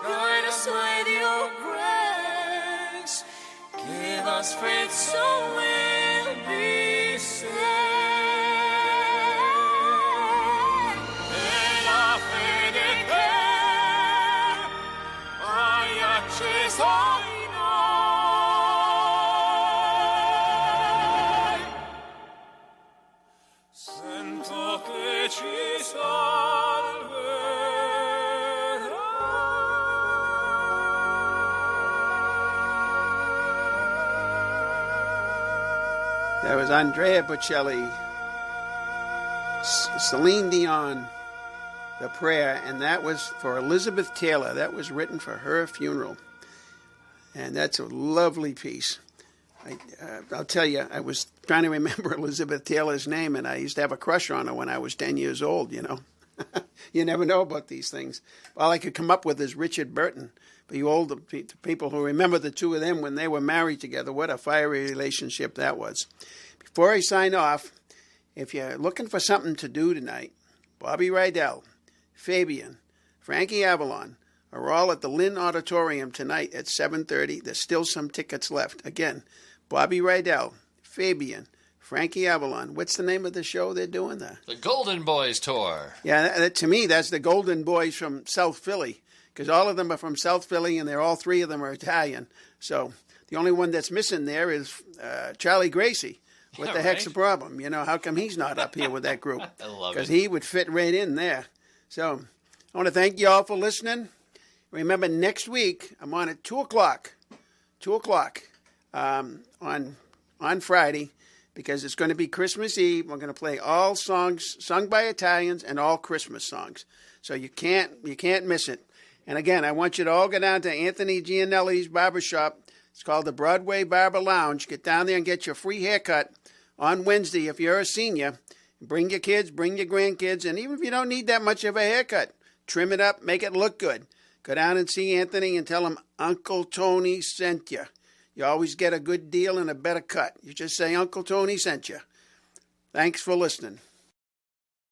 Guide us with your grace. Give us faith so we'll be saved. e la fede che hai acceso in noi. Sento che ci That was Andrea Bocelli, Celine Dion, The Prayer, and that was for Elizabeth Taylor. That was written for her funeral. And that's a lovely piece. I'll tell you, I was trying to remember Elizabeth Taylor's name, and I used to have a crush on her when I was 10 years old, you know. You never know about these things. All I could come up with is Richard Burton. But you older people who remember the two of them when they were married together, what a fiery relationship that was. Before I sign off, if you're looking for something to do tonight, Bobby Rydell, Fabian, Frankie Avalon are all at the Lynn Auditorium tonight at 7:30. There's still some tickets left. Again, Bobby Rydell, Fabian, Frankie Avalon. What's the name of the show they're doing there? The Golden Boys Tour. Yeah, to me, that's the Golden Boys from South Philly, because all of them are from South Philly, and all three of them are Italian. So the only one that's missing there is Charlie Gracie. What Yeah, the heck's right? the problem? You know, how come he's not up here with that group? I love Because it. he would fit right in there. So I want to thank you all for listening. Remember, next week, I'm on at 2 o'clock. 2 o'clock on Friday, because it's going to be Christmas Eve. We're going to play all songs sung by Italians and all Christmas songs. So you can't miss it. And again, I want you to all go down to Anthony Gianelli's barbershop. It's called the Broadway Barber Lounge. Get down there and get your free haircut on Wednesday if you're a senior. Bring your kids, bring your grandkids, and even if you don't need that much of a haircut, trim it up, make it look good. Go down and see Anthony and tell him Uncle Tony sent you. You always get a good deal and a better cut. You just say Uncle Tony sent you. Thanks for listening.